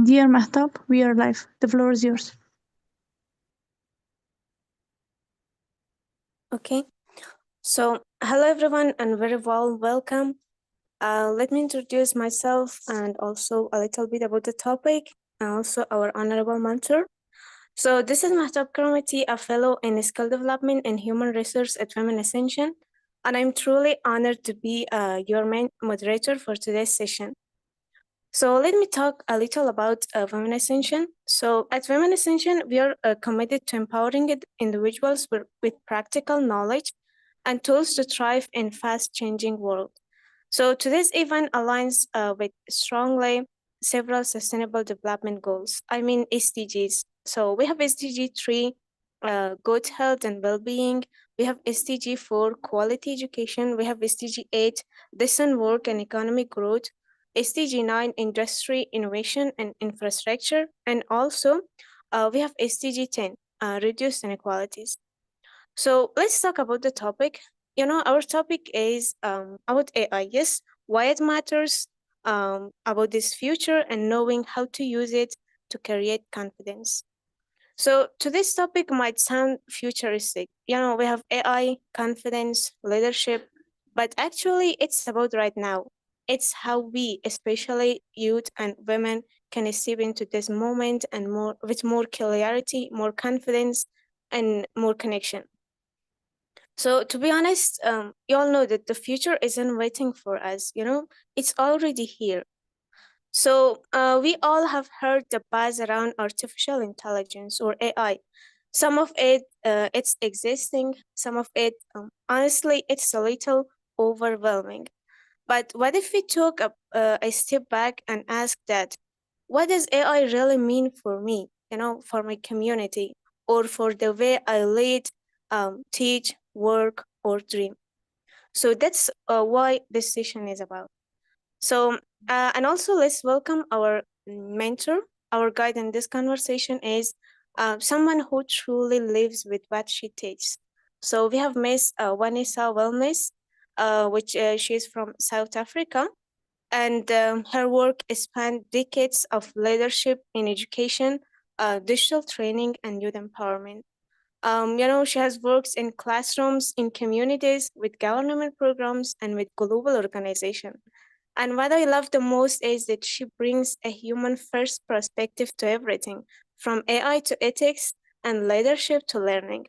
Dear Mahtab, we are live. The floor is yours. Okay, so hello everyone and very warm welcome. Let me introduce myself and also a little bit about the topic and also our honorable mentor. So this is Mahtab Keramati, a fellow in skill development and human resource at Women Ascension, and I'm truly honored to be your main moderator for today's session. So let me talk a little about Women Ascension. So at Women Ascension, we are committed to empowering individuals with practical knowledge and tools to thrive in fast-changing world. So today's event aligns with strongly several Sustainable Development Goals. I mean SDGs. So we have SDG 3, good health and well-being. We have SDG 4, quality education. We have SDG 8, decent work and economic growth. SDG 9, industry, innovation, and infrastructure. And also, we have SDG 10, reduce inequalities. So let's talk about the topic. Our topic is about AI. Yes, why it matters, about this future, and knowing how to use it to create confidence. So today's topic might sound futuristic. We have AI, confidence, leadership, but actually it's about right now. It's how we, especially youth and women, can step into this moment and with more clarity, more confidence, and more connection. So to be honest, you all know that the future isn't waiting for us, it's already here. So we all have heard the buzz around artificial intelligence or AI. Some of it, it's existing. Some of it, honestly, it's a little overwhelming. But what if we took a step back and ask that, what does AI really mean for me, for my community, or for the way I lead, teach, work, or dream? So that's why this session is about. So, and also let's welcome our mentor. Our guide in this conversation is someone who truly lives with what she teaches. So we have Miss Vanessa Willemse, which she is from South Africa, and her work spanned decades of leadership in education, digital training, and youth empowerment. She has worked in classrooms, in communities, with government programs, and with global organizations. And what I love the most is that she brings a human first perspective to everything, from AI to ethics and leadership to learning.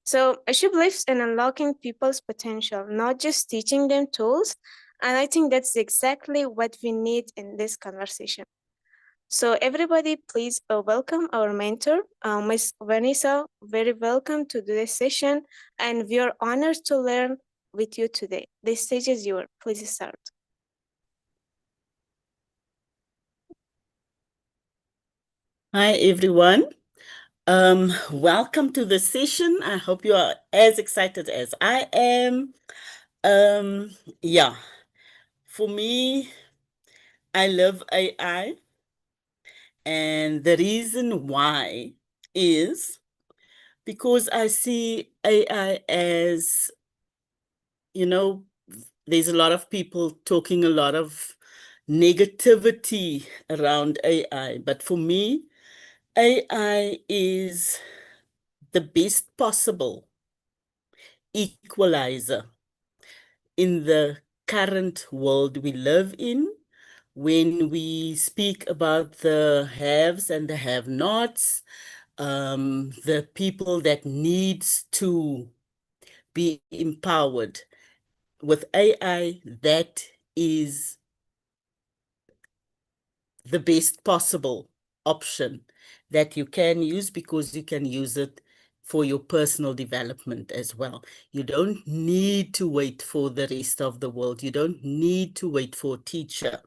So she believes in unlocking people's potential, not just teaching them tools. And I think that's exactly what we need in this conversation. So everybody, please welcome our mentor, Ms. Vanessa. Very welcome to this session, and we are honored to learn with you today. The stage is yours. Please start. Hi, everyone. Welcome to the session. I hope you are as excited as I am. Yeah, for me, I love AI. And the reason why is because I see AI as, there's a lot of people talking a lot of negativity around AI. But for me, AI is the best possible equalizer in the current world we live in. When we speak about the haves and the have-nots, the people that needs to be empowered with AI, that is the best possible option that you can use, because you can use it for your personal development as well. You don't need to wait for the rest of the world. You don't need to wait for a teacher.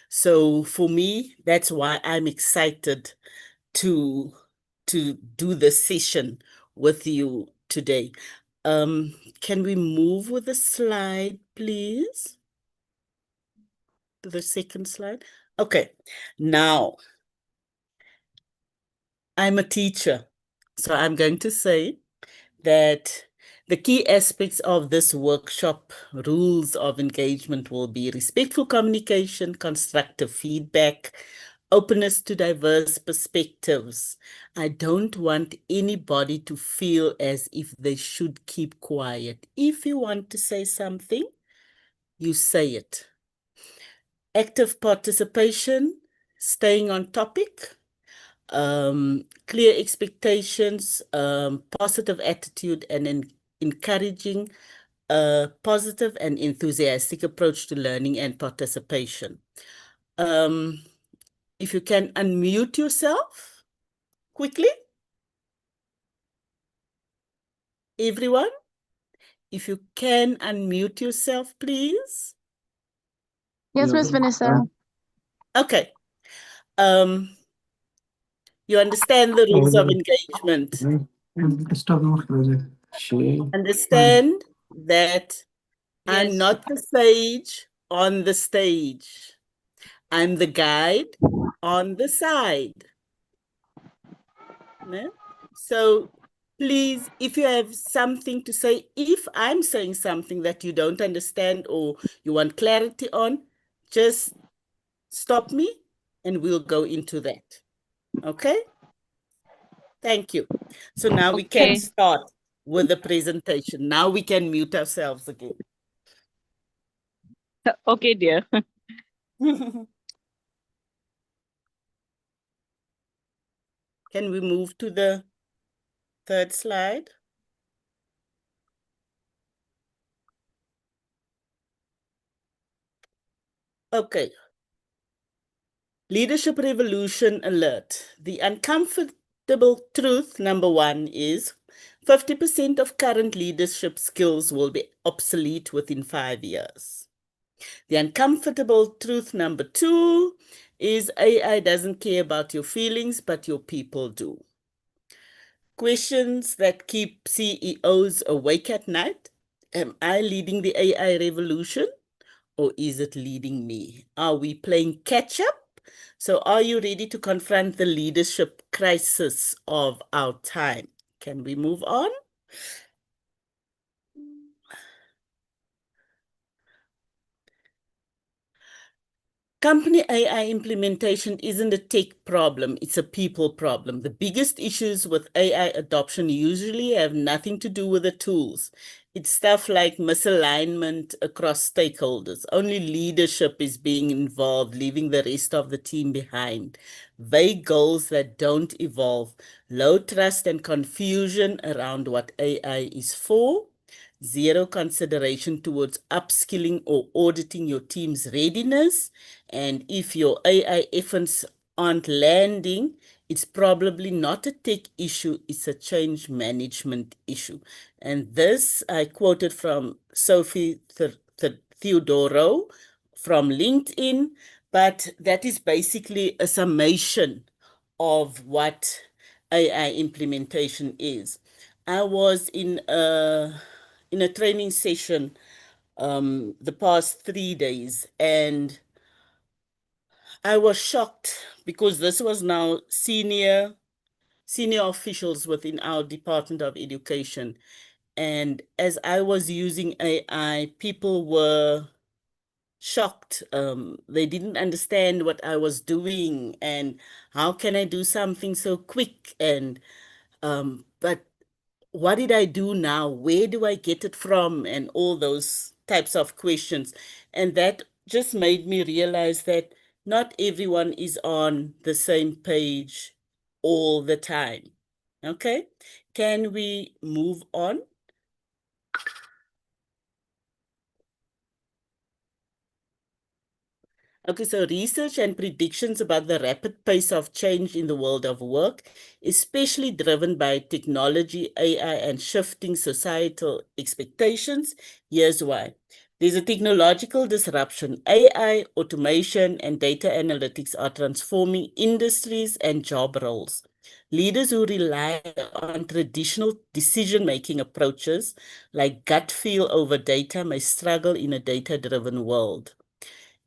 So for me, that's why I'm excited to do this session with you today. Can we move with the slide, please? To the second slide. Okay, now I'm a teacher, so I'm going to say that the key aspects of this workshop rules of engagement will be respectful communication, constructive feedback, openness to diverse perspectives. I don't want anybody to feel as if they should keep quiet. If you want to say something, you say it. Active participation, staying on topic, clear expectations, positive attitude, and encouraging a positive and enthusiastic approach to learning and participation. If you can unmute yourself quickly, everyone, if you can unmute yourself, please. Yes, Miss Vanessa. Okay. You understand the rules of engagement. Understand that I'm not the sage on the stage. I'm the guide on the side. No? So please, if you have something to say, if I'm saying something that you don't understand or you want clarity on, just stop me and we'll go into that. Okay? Thank you. So now we can start with the presentation. Now we can mute ourselves again. Okay, dear. Can we move to the third slide? Okay. Leadership Revolution Alert. The uncomfortable truth, number one, is 50% of current leadership skills will be obsolete within 5 years. The uncomfortable truth, number two, is AI doesn't care about your feelings, but your people do. Questions that keep CEOs awake at night. Am I leading the AI revolution, or is it leading me? Are we playing catch up? So are you ready to confront the leadership crisis of our time? Can we move on? Company AI implementation isn't a tech problem, it's a people problem. The biggest issues with AI adoption usually have nothing to do with the tools. It's stuff like misalignment across stakeholders. Only leadership is being involved, leaving the rest of the team behind. Vague goals that don't evolve. Low trust and confusion around what AI is for. Zero consideration towards upskilling or auditing your team's readiness. And if your AI efforts aren't landing, it's probably not a tech issue, it's a change management issue. And this I quoted from Sophie Theodoro from LinkedIn, but that is basically a summation of what AI implementation is. I was in a training session the past 3 days, and I was shocked because this was now senior officials within our Department of Education. And as I was using AI, people were shocked. They didn't understand what I was doing and how can I do something so quick. And but what did I do now? Where do I get it from? And all those types of questions. And that just made me realize that not everyone is on the same page all the time. Okay, can we move on? Okay, so research and predictions about the rapid pace of change in the world of work, especially driven by technology, AI, and shifting societal expectations. Here's why. There's a technological disruption. AI, automation, and data analytics are transforming industries and job roles. Leaders who rely on traditional decision-making approaches like gut feel over data may struggle in a data-driven world.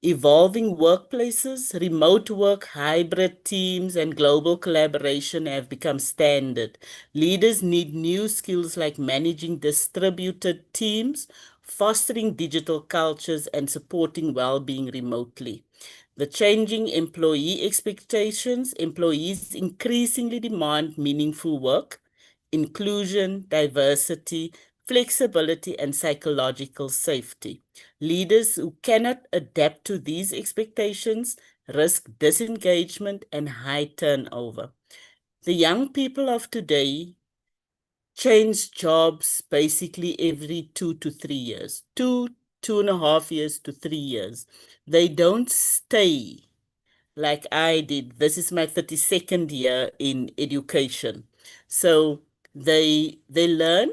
Evolving workplaces, remote work, hybrid teams, and global collaboration have become standard. Leaders need new skills like managing distributed teams, fostering digital cultures, and supporting well-being remotely. The changing employee expectations, employees increasingly demand meaningful work, inclusion, diversity, flexibility, and psychological safety. Leaders who cannot adapt to these expectations risk disengagement and high turnover. The young people of today change jobs basically every 2 to 3 years, 2.5 years to 3 years. They don't stay like I did. This is my 32nd year in education. So they learn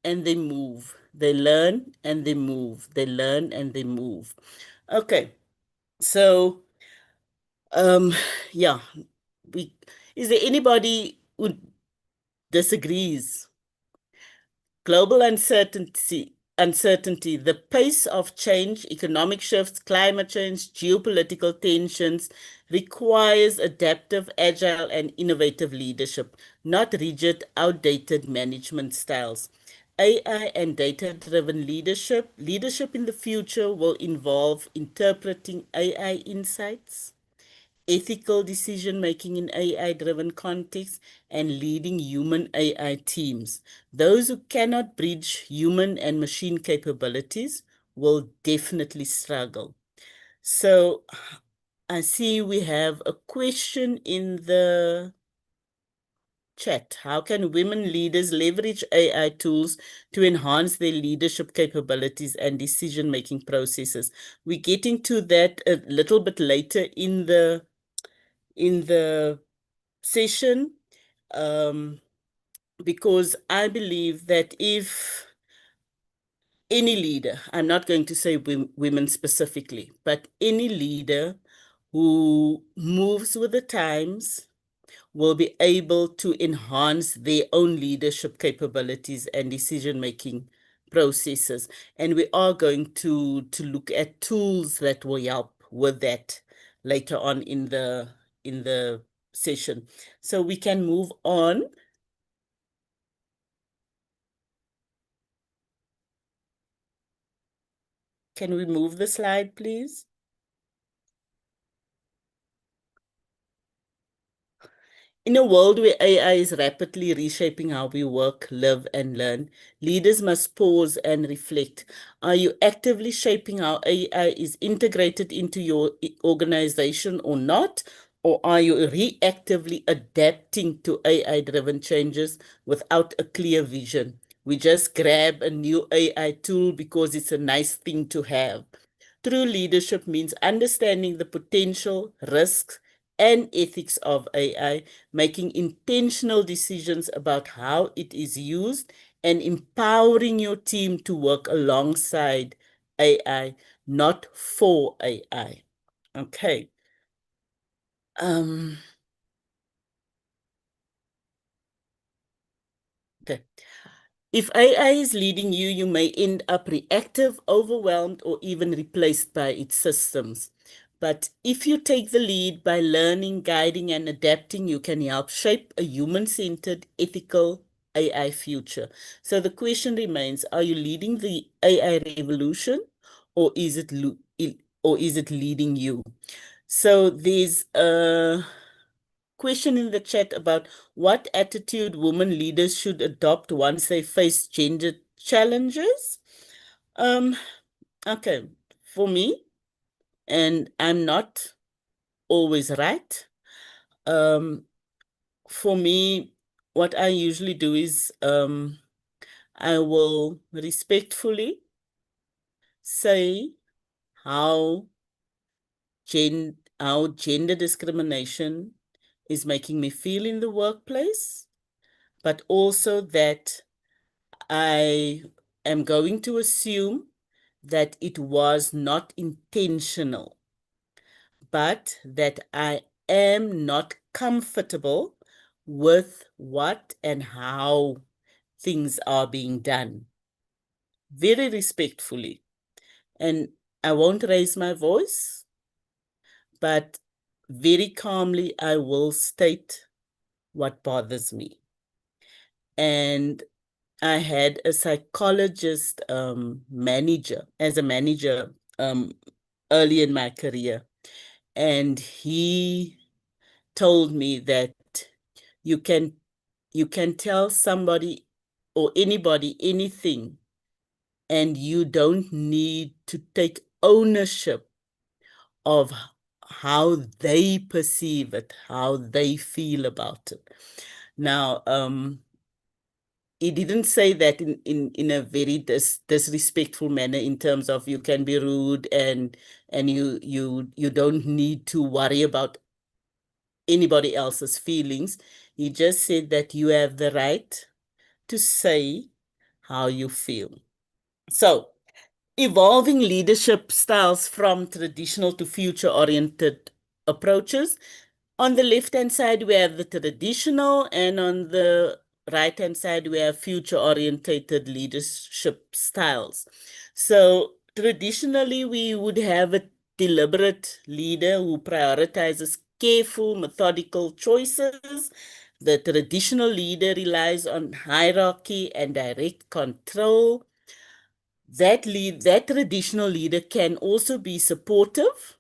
and they move. They learn and they move. They learn and they move. Okay. So yeah, is there anybody who disagrees? Global uncertainty, the pace of change, economic shifts, climate change, geopolitical tensions requires adaptive, agile, and innovative leadership, not rigid, outdated management styles. AI and data-driven leadership in the future will involve interpreting AI insights, ethical decision making in AI-driven contexts, and leading human AI teams. Those who cannot bridge human and machine capabilities will definitely struggle. So I see we have a question in the chat. How can women leaders leverage AI tools to enhance their leadership capabilities and decision-making processes? We're getting to that a little bit later in the session, because I believe that if any leader, I'm not going to say women specifically, but any leader who moves with the times will be able to enhance their own leadership capabilities and decision-making processes. And we are going to look at tools that will help with that later on in the session. So we can move on. Can we move the slide, please? In a world where AI is rapidly reshaping how we work, live, and learn, leaders must pause and reflect. Are you actively shaping how AI is integrated into your organization or not? Or are you reactively adapting to AI-driven changes without a clear vision? We just grab a new AI tool because it's a nice thing to have. True leadership means understanding the potential, risks, and ethics of AI, making intentional decisions about how it is used, and empowering your team to work alongside AI, not for AI. Okay. Okay. If AI is leading you, you may end up reactive, overwhelmed, or even replaced by its systems. But if you take the lead by learning, guiding, and adapting, you can help shape a human-centered, ethical AI future. So the question remains, are you leading the AI revolution, or is it leading you? So there's a question in the chat about what attitude women leaders should adopt once they face gender challenges. Okay, for me, and I'm not always right. For me, what I usually do is I will respectfully say how gender discrimination is making me feel in the workplace, but also that I am going to assume that it was not intentional, but that I am not comfortable with what and how things are being done. Very respectfully. And I won't raise my voice, but very calmly I will state what bothers me. And I had a psychologist manager as a manager early in my career, and he told me that you can tell somebody or anybody anything, and you don't need to take ownership of how they perceive it, how they feel about it. Now, he didn't say that in a very disrespectful manner, in terms of you can be rude and you don't need to worry about anybody else's feelings. He just said that you have the right to say how you feel. So, evolving leadership styles from traditional to future-oriented approaches. On the left-hand side, we have the traditional, and on the right-hand side, we have future-orientated leadership styles. So traditionally, we would have a deliberate leader who prioritizes careful, methodical choices. The traditional leader relies on hierarchy and direct control. That traditional leader can also be supportive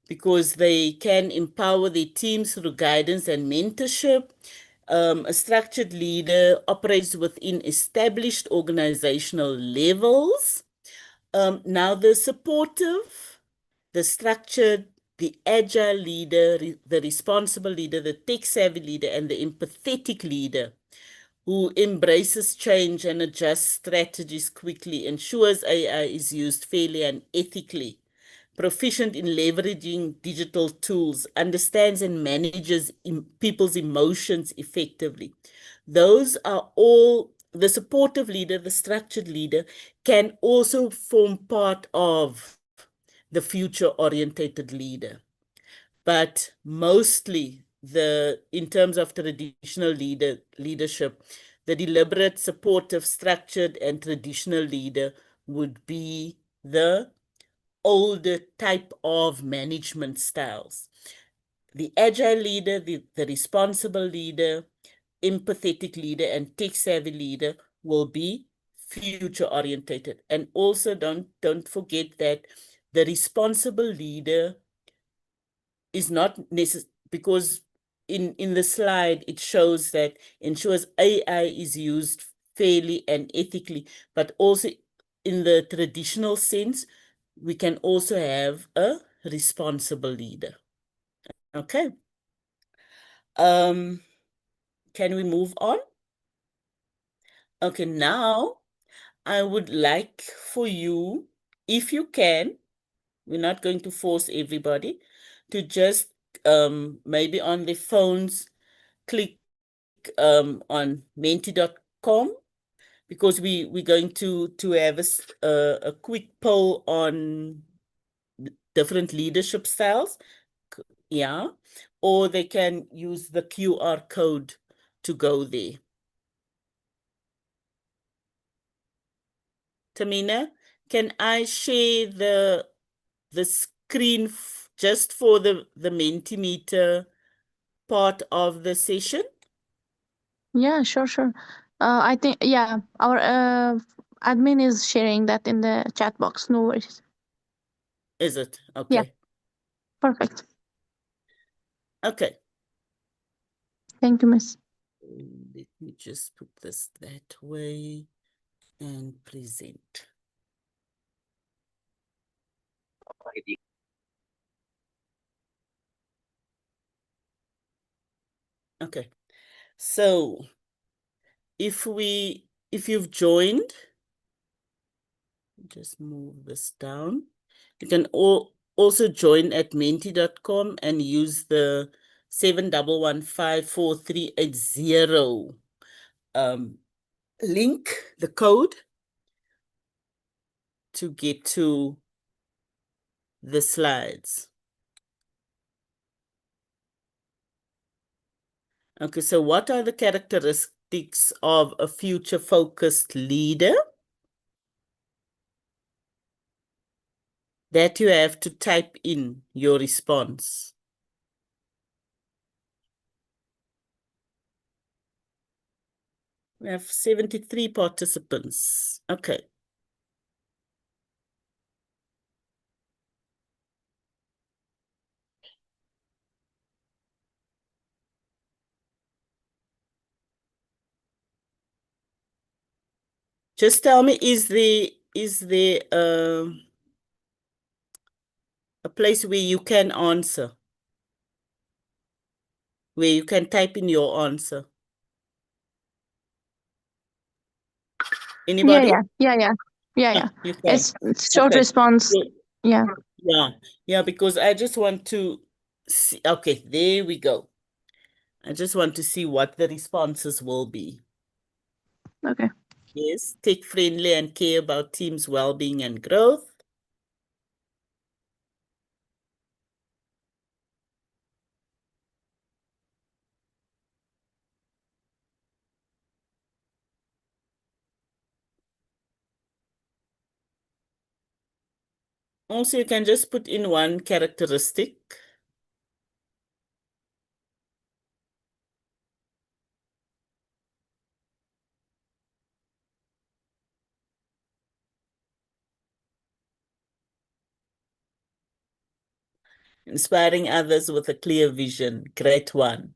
because they can empower their teams through guidance and mentorship. A structured leader operates within established organizational levels. Now, the supportive, the structured, the agile leader, the responsible leader, the tech-savvy leader, and the empathetic leader who embraces change and adjusts strategies quickly, ensures AI is used fairly and ethically, proficient in leveraging digital tools, understands and manages people's emotions effectively. Those are all the supportive leader, the structured leader, can also form part of the future-orientated leader. But mostly, in terms of traditional leadership, the deliberate, supportive, structured, and traditional leader would be the older type of management styles. The agile leader, the responsible leader, empathetic leader, and tech-savvy leader will be future-orientated. And also don't forget that the responsible leader is not necessary, because in the slide it shows that ensures AI is used fairly and ethically, but also in the traditional sense, we can also have a responsible leader. Okay. Can we move on? Okay, now I would like for you, if you can, we're not going to force everybody, to just maybe on their phones click on menti.com, because we're going to have a quick poll on different leadership styles. Yeah, or they can use the QR code to go there. Tamina, can I share the screen just for the Mentimeter part of the session? Yeah, sure. I think, yeah, our admin is sharing that in the chat box. No worries. Is it? Yeah. Okay. Perfect. Okay. Thank you, Miss. Let me just put this that way and present. Okay. So if you've joined, just move this down. You can also join at menti.com and use the 7115430 link, the code, to get to the slides. Okay, so what are the characteristics of a future-focused leader? That you have to type in your response. We have 73 participants. Okay. Just tell me, is there a place where you can answer? Where you can type in your answer? Anybody? Yeah. You can. It's short Okay. response. Yeah. Yeah, because I just want to see. Okay, there we go. I just want to see what the responses will be. Okay. Yes, tech friendly and care about teams' well-being and growth. Also, you can just put in one characteristic. Inspiring others with a clear vision. Great one.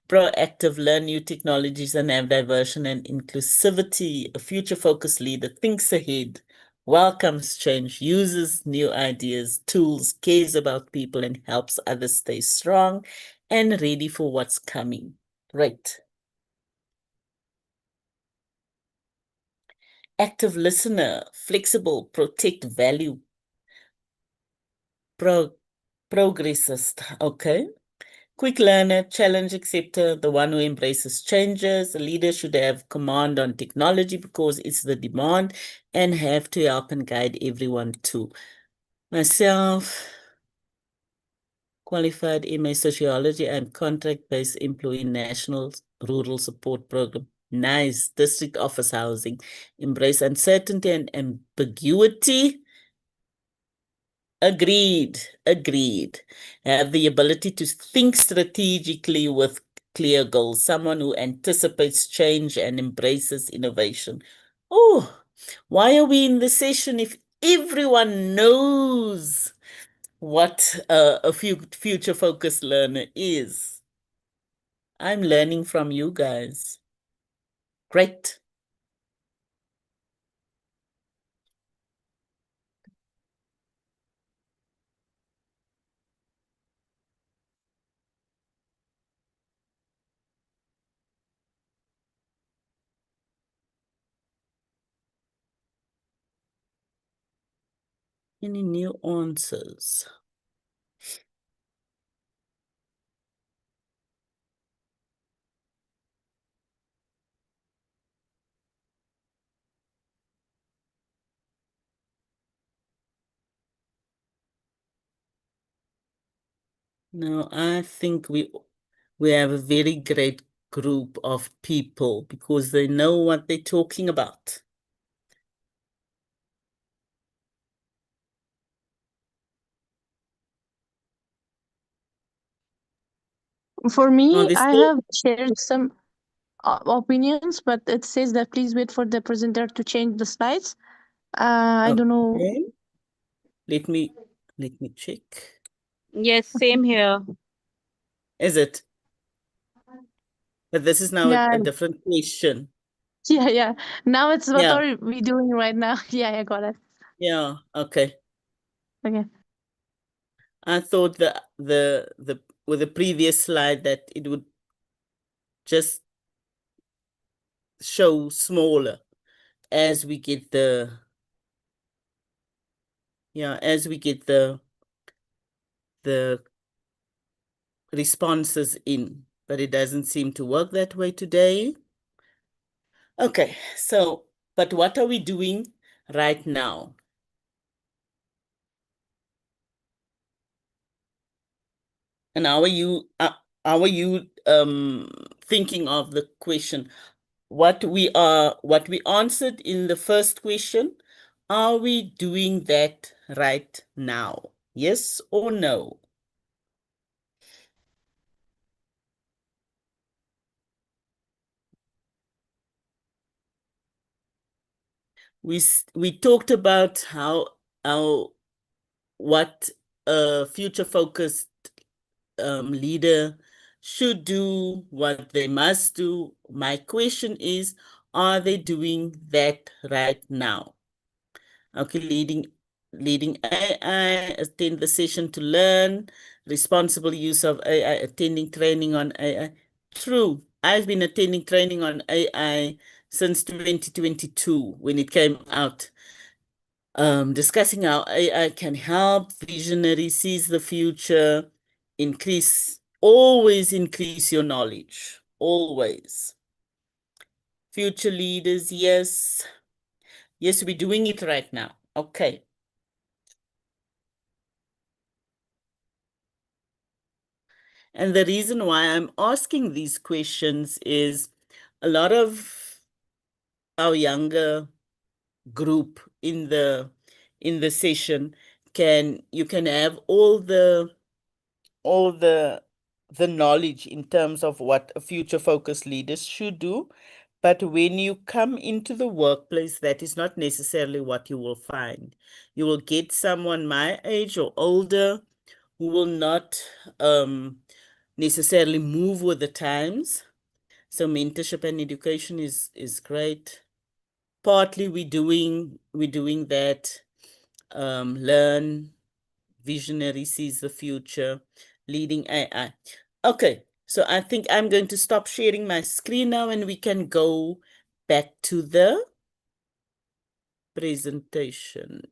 Proactive, learn new technologies and have diversion and inclusivity. A future-focused leader thinks ahead, welcomes change, uses new ideas, tools, cares about people, and helps others stay strong and ready for what's coming. Great. Active listener, flexible, protect value, progressist. Okay. Quick learner, challenge acceptor, the one who embraces changes. A leader should have command on technology because it's the demand and have to help and guide everyone too. Myself, qualified MA Sociology and contract-based employee National Rural Support Program. Nice. District office housing. Embrace uncertainty and ambiguity. Agreed. Have the ability to think strategically with clear goals. Someone who anticipates change and embraces innovation. Oh, why are we in the session if everyone knows what a future-focused learner is? I'm learning from you guys. Great. Any new answers? No, I think we have a very great group of people because they know what they're talking about. For No, me, this I have shared some opinions, but it says that please wait for the presenter to change the slides. I don't know. okay. Let me check. Yes, same here. Is it? But this is now Yeah, a different question. yeah. Now it's what Yeah, are we doing right now? Yeah, got it. yeah, okay. Okay. I thought the with the previous slide that it would just show smaller as we get the the responses in, but it doesn't seem to work that way today. Okay, so, but what are we doing right now? And how are you thinking of the question? What we answered in the first question, are we doing that right now? Yes or no? we talked about what a future-focused leader should do, what they must do. My question is, are they doing that right now? Okay, leading AI, attend the session to learn, responsible use of AI, attending training on AI. True, I've been attending training on AI since 2022 when it came out. Discussing how AI can help visionaries seize the future, always increase your knowledge, always. Future leaders, yes. Yes, we're doing it right now. Okay. And the reason why I'm asking these questions is a lot of our younger group in the session you can have all the knowledge in terms of what a future focused leaders should do, but when you come into the workplace, that is not necessarily what you will find. You will get someone my age or older who will not necessarily move with the times. So mentorship and education is great. Partly we're doing that. Learn, visionary sees the future, leading AI. Okay, so I think I'm going to stop sharing my screen now and we can go back to the presentation.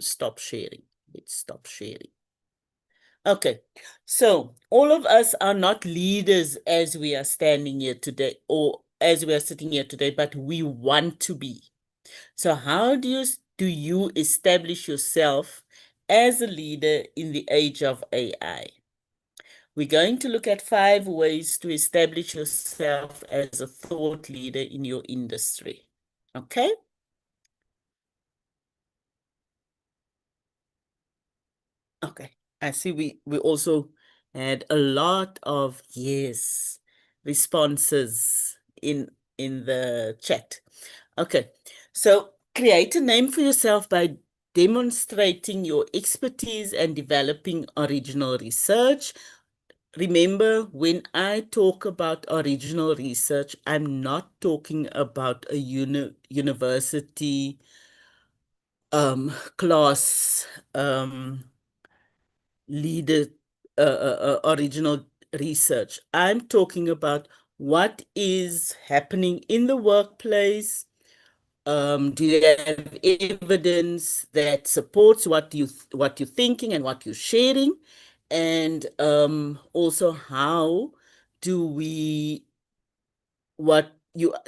Stop sharing. Let's stop sharing. Okay, so all of us are not leaders as we are standing here today or as we are sitting here today, but we want to be. So how do you establish yourself as a leader in the age of AI? We're going to look at 5 ways to establish yourself as a thought leader in your industry. Okay? Okay. I see we also had a lot of yes responses in the chat. Okay. So create a name for yourself by demonstrating your expertise and developing original research. Remember, when I talk about original research, I'm not talking about a university class leader original research. I'm talking about what is happening in the workplace. Do you have evidence that supports what you're thinking and what you're sharing? And also, how do we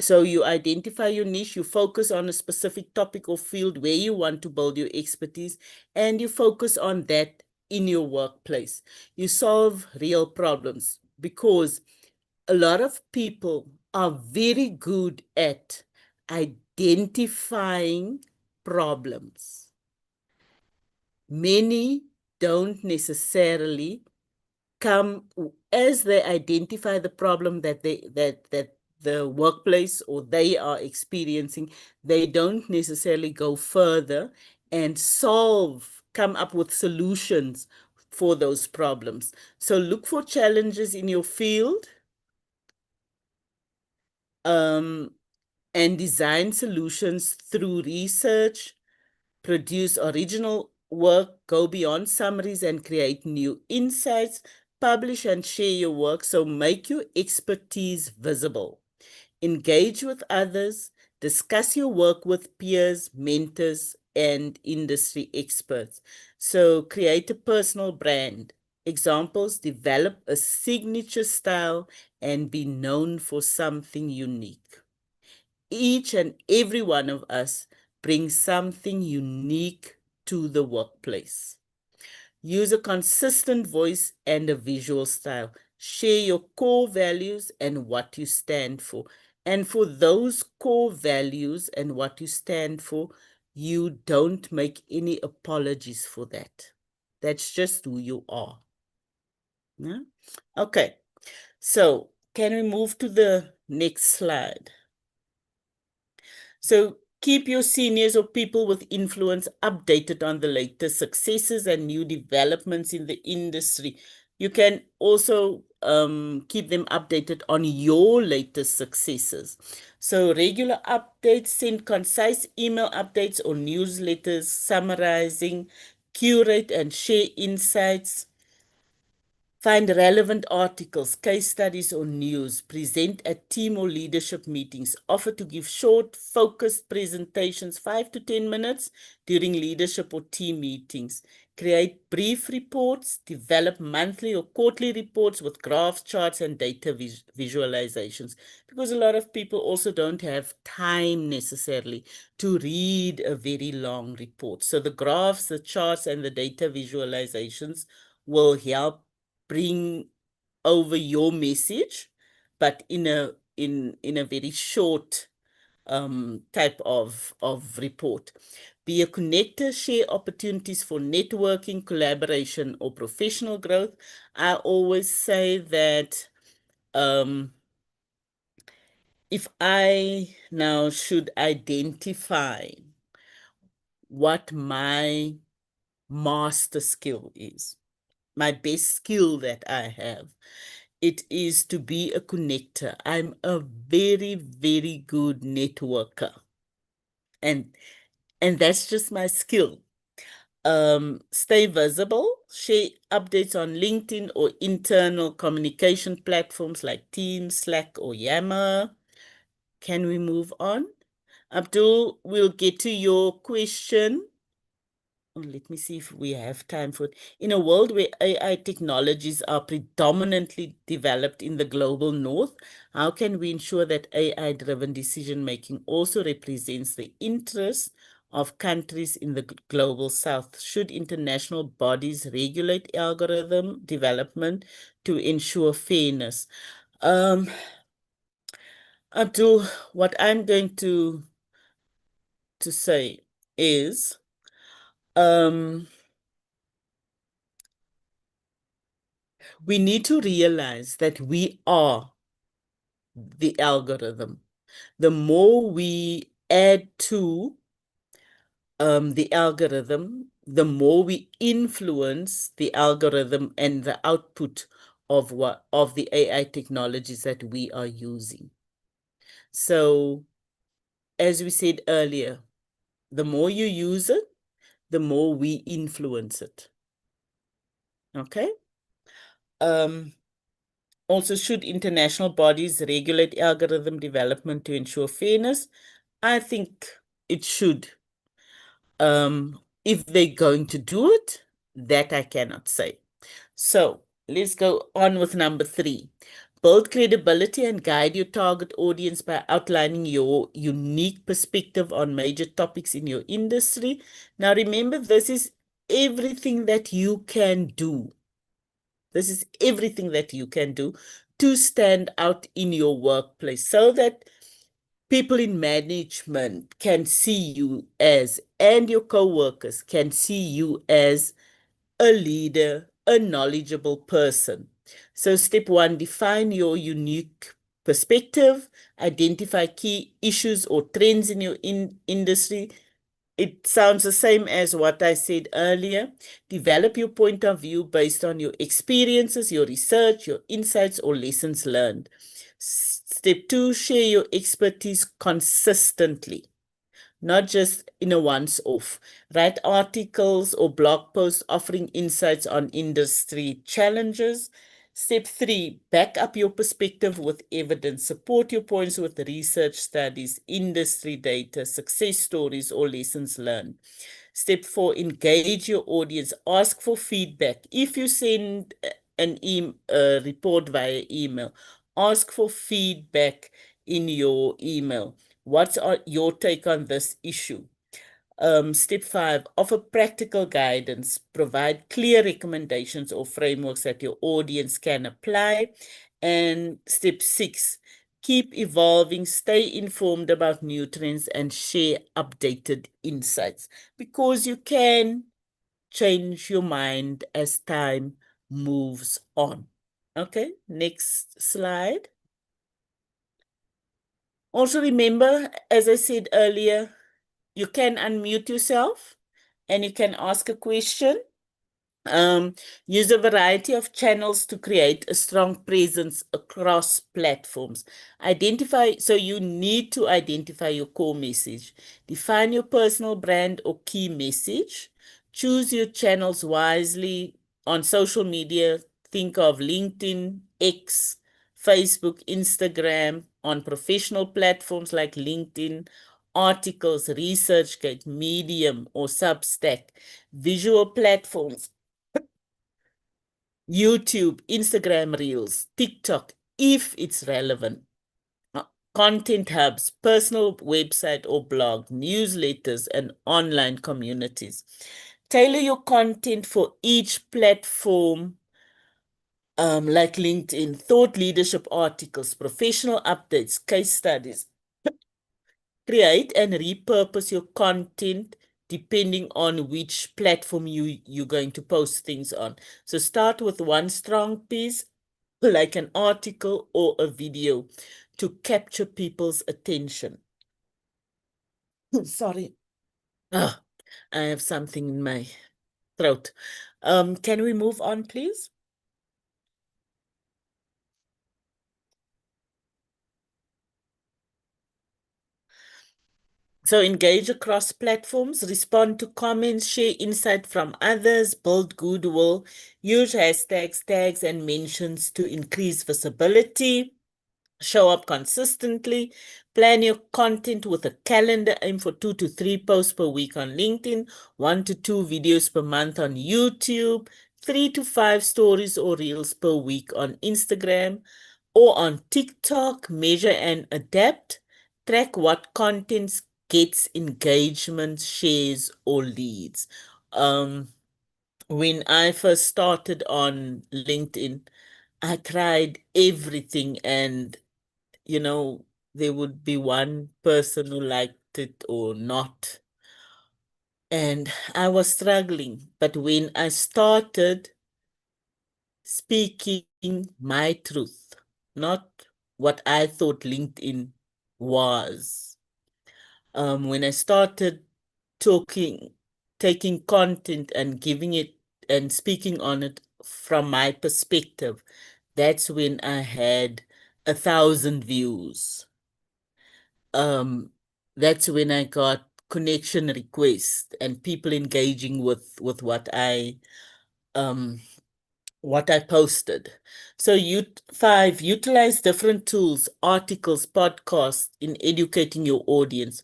so you identify your niche, you focus on a specific topic or field where you want to build your expertise, and you focus on that in your workplace. You solve real problems because a lot of people are very good at identifying problems. Many don't necessarily come as they identify the problem that the workplace or they are experiencing, they don't necessarily go further and come up with solutions for those problems. So look for challenges in your field, and design solutions through research, produce original work, go beyond summaries and create new insights, publish and share your work. So make your expertise visible. Engage with others, discuss your work with peers, mentors, and industry experts. So create a personal brand. Examples: develop a signature style and be known for something unique. Each and every one of us brings something unique to the workplace. Use a consistent voice and a visual style. Share your core values and what you stand for. And for those core values and what you stand for, you don't make any apologies for that. That's just who you are. Yeah? Okay, so can we move to the next slide? So Keep your seniors or people with influence updated on the latest successes and new developments in the industry. You can also keep them updated on your latest successes. So regular updates, send concise email updates or newsletters summarizing, curate and share insights. Find relevant articles, case studies, or news. Present at team or leadership meetings. Offer to give short, focused presentations, 5 to 10 minutes, during leadership or team meetings. Create brief reports. Develop monthly or quarterly reports with graphs, charts, and data visualizations. Because a lot of people also don't have time necessarily to read a very long report. So the graphs, the charts, and the data visualizations will help bring over your message, but in a very short type of report. Be a connector, share opportunities for networking, collaboration, or professional growth. I always say that if I now should identify what my master skill is, my best skill that I have, it is to be a connector. I'm a very, very good networker. And that's just my skill. Stay visible, share updates on LinkedIn or internal communication platforms like Teams, Slack, or Yammer. Can we move on? Abdul, we'll get to your question. Let me see if we have time for it. In a world where AI technologies are predominantly developed in the global north, how can we ensure that AI-driven decision-making also represents the interests of countries in the global south? Should international bodies regulate algorithm development to ensure fairness? Abdul, what I'm going to say is, we need to realize that we are the algorithm. The more we add to the algorithm, the more we influence the algorithm and the output of the AI technologies that we are using. So, as we said earlier, the more you use it, the more we influence it. Okay? Also, should international bodies regulate algorithm development to ensure fairness? I think it should. If they're going to do it, that I cannot say. So let's go on with number 3. Build credibility and guide your target audience by outlining your unique perspective on major topics in your industry. Now, remember, this is everything that you can do. This is everything that you can do to stand out in your workplace so that people in management can see you as, and your co-workers can see you as a leader, a knowledgeable person. So step 1, define your unique perspective, identify key issues or trends in your industry. It sounds the same as what I said earlier. Develop your point of view based on your experiences, your research, your insights, or lessons learned. Step 2, share your expertise consistently, not just in a once-off. Write articles or blog posts offering insights on industry challenges. Step 3, back up your perspective with evidence. Support your points with research studies, industry data, success stories, or lessons learned. Step 4, engage your audience. Ask for feedback. If you send a report via email, ask for feedback in your email. What's your take on this issue? Step 5, offer practical guidance. Provide clear recommendations or frameworks that your audience can apply. And step 6, keep evolving, stay informed about new trends, and share updated insights, because you can change your mind as time moves on. Okay, next slide. Also remember, as I said earlier, you can unmute yourself and you can ask a question. Use a variety of channels to create a strong presence across platforms. So you need to identify your core message. Define your personal brand or key message. Choose your channels wisely on social media. Think of LinkedIn, X, Facebook, Instagram, on professional platforms like LinkedIn, articles, ResearchGate, Medium, or Substack. Visual platforms, YouTube, Instagram Reels, TikTok, if it's relevant. Content hubs, personal website or blog, newsletters, and online communities. Tailor your content for each platform, like LinkedIn, thought leadership articles, professional updates, case studies. Create and repurpose your content depending on which platform you're going to post things on. So start with one strong piece, like an article or a video, to capture people's attention. Sorry. Ah, I have something in my throat. Can we move on, please? So engage across platforms, respond to comments, share insight from others, build goodwill, use hashtags, tags, and mentions to increase visibility. Show up consistently. Plan your content with a calendar. Aim for 2 to 3 posts per week on LinkedIn, 1 to 2 videos per month on YouTube, 3 to 5 stories or reels per week on Instagram or on TikTok. Measure and adapt. Track what content gets engagement, shares, or leads. When I first started on LinkedIn, I tried everything, and there would be one person who liked it or not. And I was struggling. But when I started speaking my truth, not what I thought LinkedIn was, when I started taking content and giving it and speaking on it from my perspective, that's when I had 1,000 views. That's when I got connection requests and people engaging with what I posted. So 5, utilize different tools, articles, podcasts in educating your audience.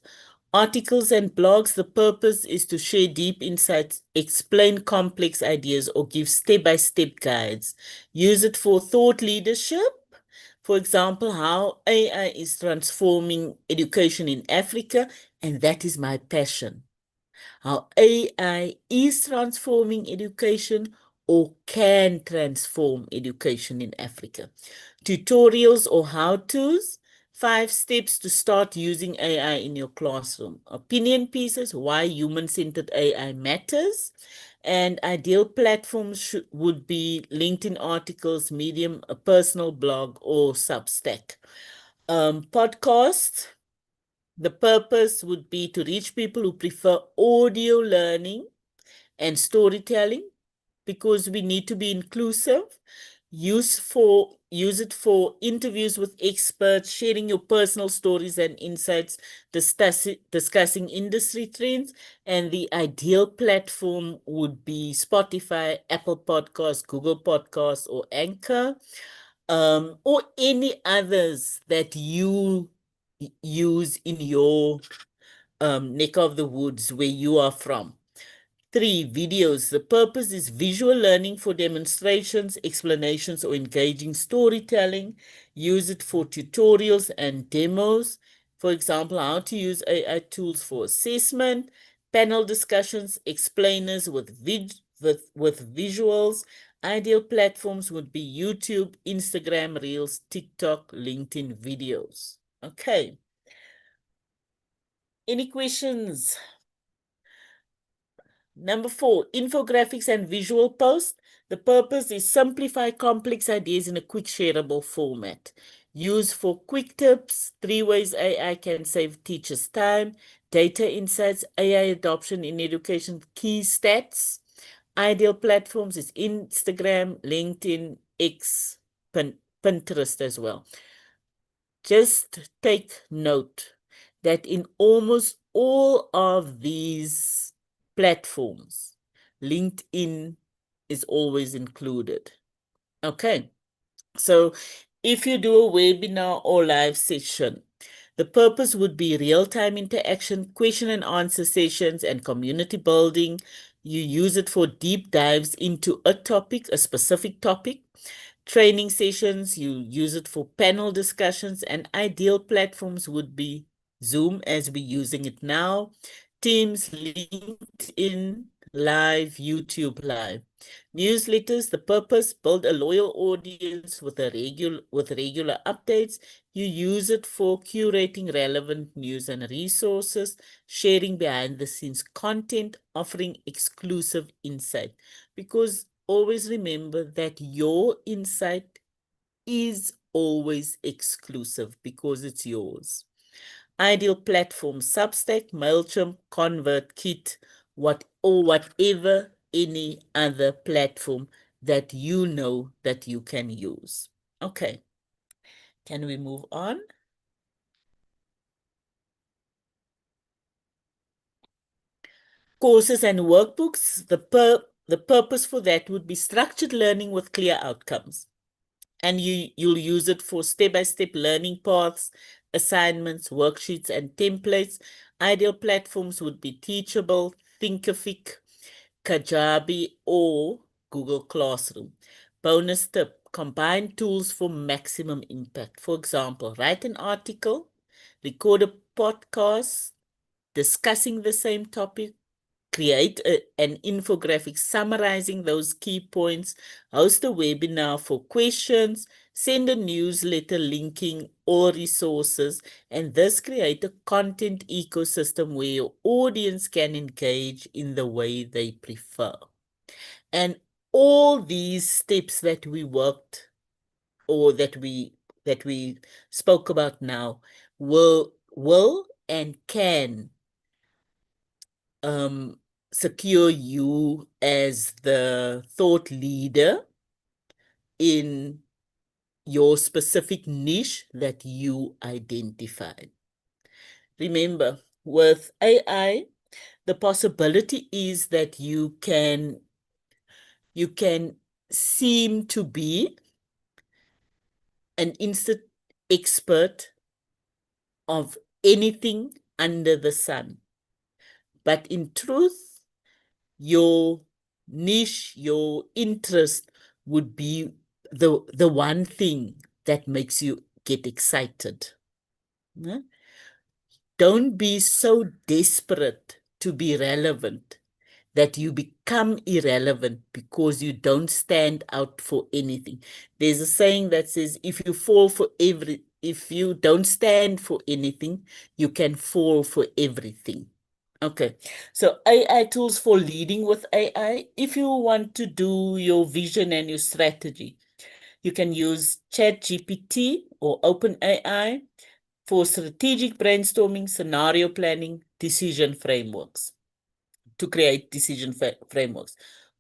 Articles and blogs, the purpose is to share deep insights, explain complex ideas, or give step-by-step guides. Use it for thought leadership. For example, how AI is transforming education in Africa, and that is my passion. How AI is transforming education or can transform education in Africa. Tutorials or how-tos, 5 steps to start using AI in your classroom. Opinion pieces, why human-centered AI matters. And ideal platforms would be LinkedIn articles, Medium, a personal blog, or Substack. Podcasts, the purpose would be to reach people who prefer audio learning and storytelling, because we need to be inclusive. Use it for interviews with experts, sharing your personal stories and insights, discussing industry trends. And the ideal platform would be Spotify, Apple Podcasts, Google Podcasts, or Anchor, or any others that you use in your neck of the woods where you are from. 3, videos. The purpose is visual learning for demonstrations, explanations, or engaging storytelling. Use it for tutorials and demos. For example, how to use AI tools for assessment, panel discussions, explainers with visuals. Ideal platforms would be YouTube, Instagram Reels, TikTok, LinkedIn videos. Okay. Any questions? Number 4, infographics and visual posts. The purpose is simplify complex ideas in a quick shareable format. Use for quick tips, 3 ways AI can save teachers time, data insights, AI adoption in education, key stats. Ideal platforms is Instagram, LinkedIn, X, Pinterest as well. Just take note that in almost all of these platforms, LinkedIn is always included. Okay, so if you do a webinar or live session, the purpose would be real-time interaction, question and answer sessions, and community building. You use it for deep dives into a topic, a specific topic. Training sessions, you use it for panel discussions, and ideal platforms would be Zoom as we're using it now, Teams, LinkedIn Live, YouTube Live. Newsletters, the purpose, build a loyal audience with regular updates. You use it for curating relevant news and resources, sharing behind the scenes content, offering exclusive insight. Because always remember that your insight is always exclusive because it's yours. Ideal platform, Substack, MailChimp, ConvertKit, whatever any other platform that you know that you can use. Okay, can we move on? Courses and workbooks, the purpose for that would be structured learning with clear outcomes. And you'll use it for step-by-step learning paths, assignments, worksheets, and templates. Ideal platforms would be Teachable, Thinkific, Kajabi, or Google Classroom. Bonus tip, combine tools for maximum impact. For example, write an article, record a podcast discussing the same topic, create an infographic summarizing those key points, host a webinar for questions, send a newsletter linking all resources, and thus create a content ecosystem where your audience can engage in the way they prefer. And all these steps that we worked or that we spoke about now will and can secure you as the thought leader in your specific niche that you identified. Remember, with AI, the possibility is that you can seem to be an instant expert of anything under the sun. But in truth, your niche, your interest would be the one thing that makes you get excited. Don't be so desperate to be relevant that you become irrelevant because you don't stand out for anything. There's a saying that says, if you don't stand for anything, you can fall for everything. Okay, so AI tools for leading with AI. If you want to do your vision and your strategy, you can use ChatGPT or OpenAI for strategic brainstorming, scenario planning, decision frameworks, to create decision frameworks.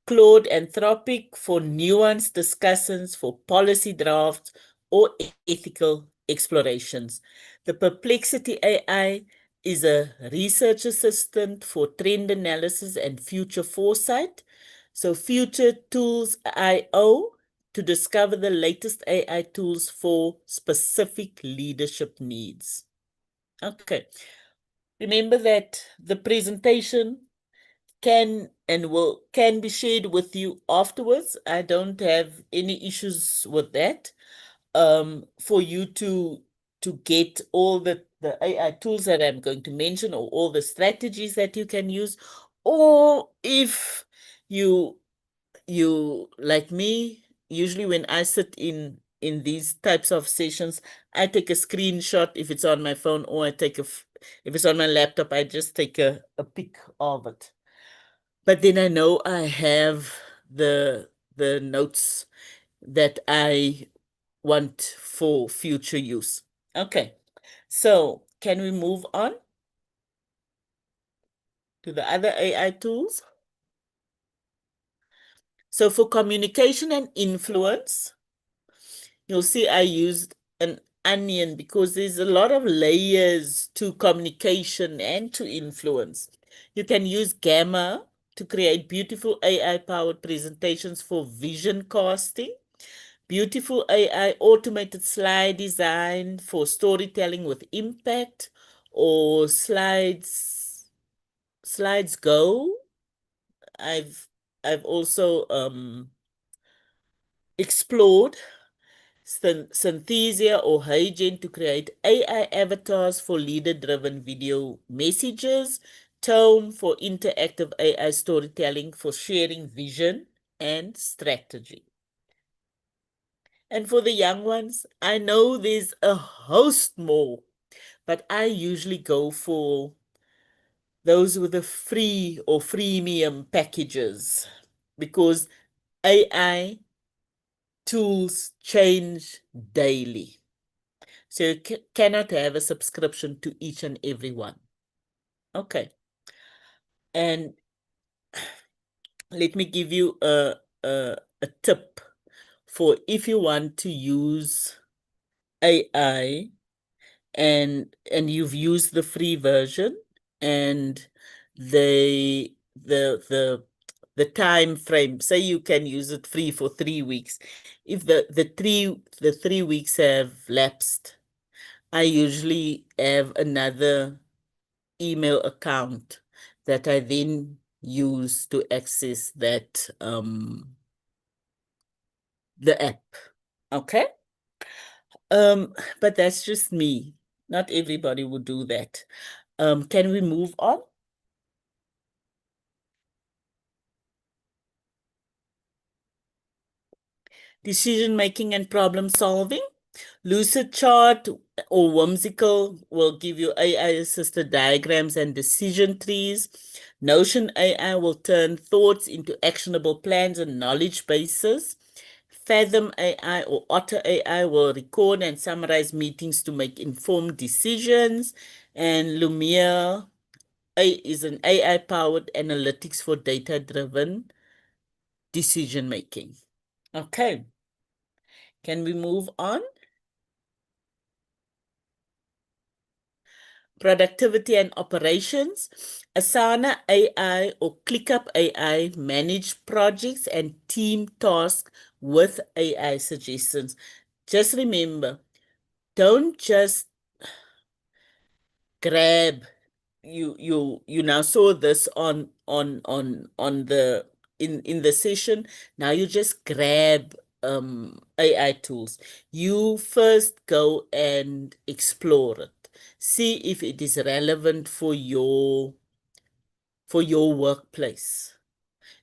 Claude Anthropic for nuanced discussions, for policy drafts, or ethical explorations. The Perplexity AI is a research assistant for trend analysis and future foresight. So Future Tools IO to discover the latest AI tools for specific leadership needs. Okay. Remember that the presentation can be shared with you afterwards. I don't have any issues with that. For you to get all the AI tools that I'm going to mention, or all the strategies that you can use, or if you like me, usually when I sit in these types of sessions, I take a screenshot if it's on my phone, or I take if it's on my laptop, I just take a pic of it. But then I know I have the notes that I want for future use. Okay, so can we move on? to the other AI tools. So for communication and influence, you'll see I used an onion because there's a lot of layers to communication and to influence. You can use Gamma to create beautiful AI-powered presentations for vision casting, beautiful AI automated slide design for storytelling with impact, or Slides Go. I've also explored Synthesia or Hygiene to create AI avatars for leader-driven video messages, Tome for interactive AI storytelling for sharing vision and strategy. And for the young ones, I know there's a host more, but I usually go for those with the free or freemium packages because AI tools change daily. So you cannot have a subscription to each and every one. Okay. And let me give you a tip for if you want to use AI and you've used the free version and the the time frame, say you can use it free for 3 weeks. If the 3 weeks have lapsed, I usually have another email account that I then use to access that the app. Okay. But that's just me. Not everybody would do that. Can we move on? Decision making and problem solving. Lucid Chart or Whimsical will give you AI-assisted diagrams and decision trees. Notion AI will turn thoughts into actionable plans and knowledge bases. Fathom AI or Otter AI will record and summarize meetings to make informed decisions. And Lumiere is an AI-powered analytics for data-driven decision making. Okay. Can we move on? Productivity and operations. Asana AI or ClickUp AI manage projects and team tasks with AI suggestions. Just remember, don't just grab. You now saw this on the in the session. Now you just grab AI tools. You first go and explore it. See if it is relevant for your workplace.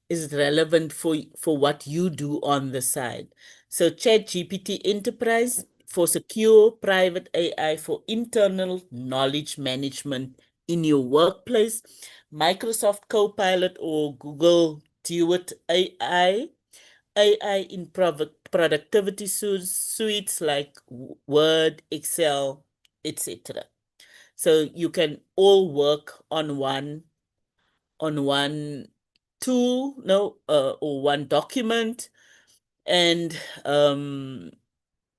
Is it relevant for what you do on the side? So ChatGPT Enterprise for secure private AI for internal knowledge management in your workplace. Microsoft Copilot or Google Duet AI. AI in productivity suites like Word, Excel, etc. So you can all work on one tool, or one document, and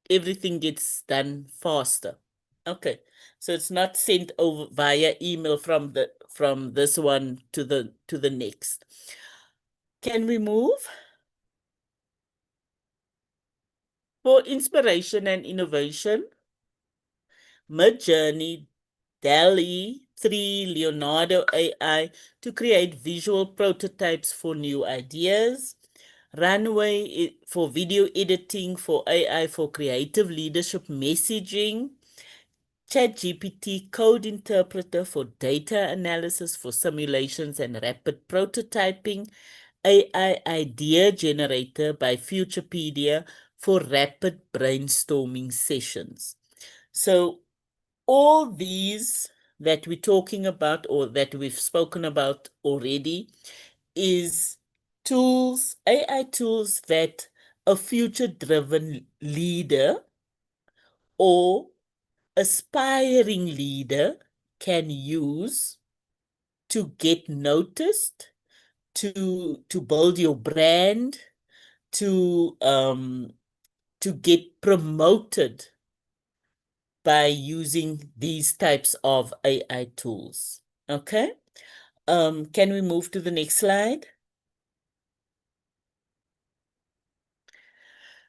everything gets done faster. Okay, so it's not sent over via email from this one to the next. Can we move? For inspiration and innovation, Midjourney, DALL-E 3, Leonardo AI to create visual prototypes for new ideas. Runway for video editing, for AI for creative leadership messaging. ChatGPT code interpreter for data analysis, for simulations and rapid prototyping. AI idea generator by Futurepedia for rapid brainstorming sessions. So all these that we're talking about or that we've spoken about already is tools, AI tools that a future-driven leader or aspiring leader can use to get noticed, to build your brand, to get promoted by using these types of AI tools. Okay. Can we move to the next slide?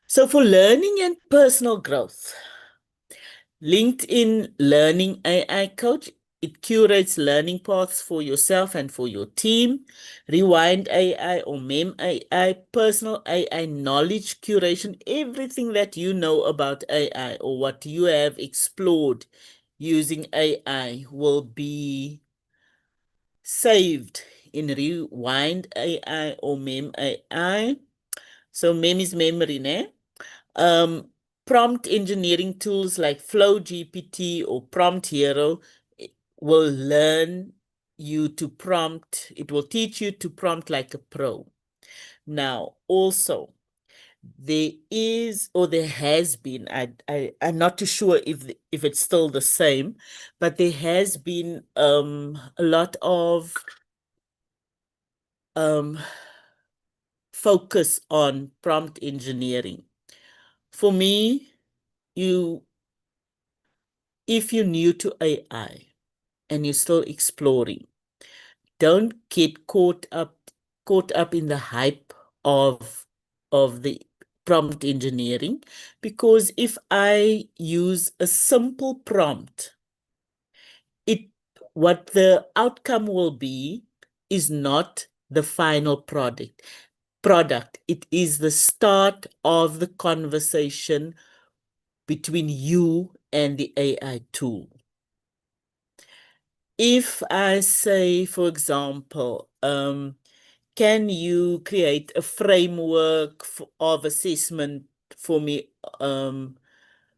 So for learning and personal growth, LinkedIn Learning AI Coach, it curates learning paths for yourself and for your team. Rewind AI or Mem AI, personal AI knowledge curation, everything that you know about AI or what you have explored using AI will be saved in Rewind AI or Mem AI. So Mem is memory, ne? Prompt engineering tools like Flow GPT or Prompt Hero will learn you to prompt. It will teach you to prompt like a pro. Now, also, there is or there has been, I'm not too sure if it's still the same, but there has been a lot of focus on prompt engineering. For me, if you're new to AI and you're still exploring, don't get caught up in the hype of the prompt engineering, because if I use a simple prompt, what the outcome will be is not the final product. It is the start of the conversation between you and the AI tool. If I say, for example, can you create a framework of assessment for me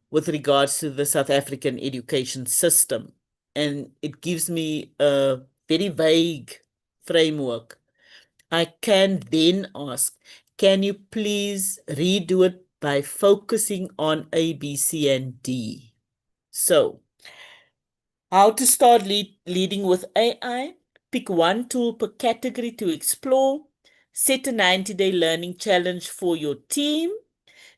with regards to the South African education system? And it gives me a very vague framework. I can then ask, can you please redo it by focusing on A, B, C, and D? So, how to start leading with AI? Pick one tool per category to explore. Set a 90-day learning challenge for your team.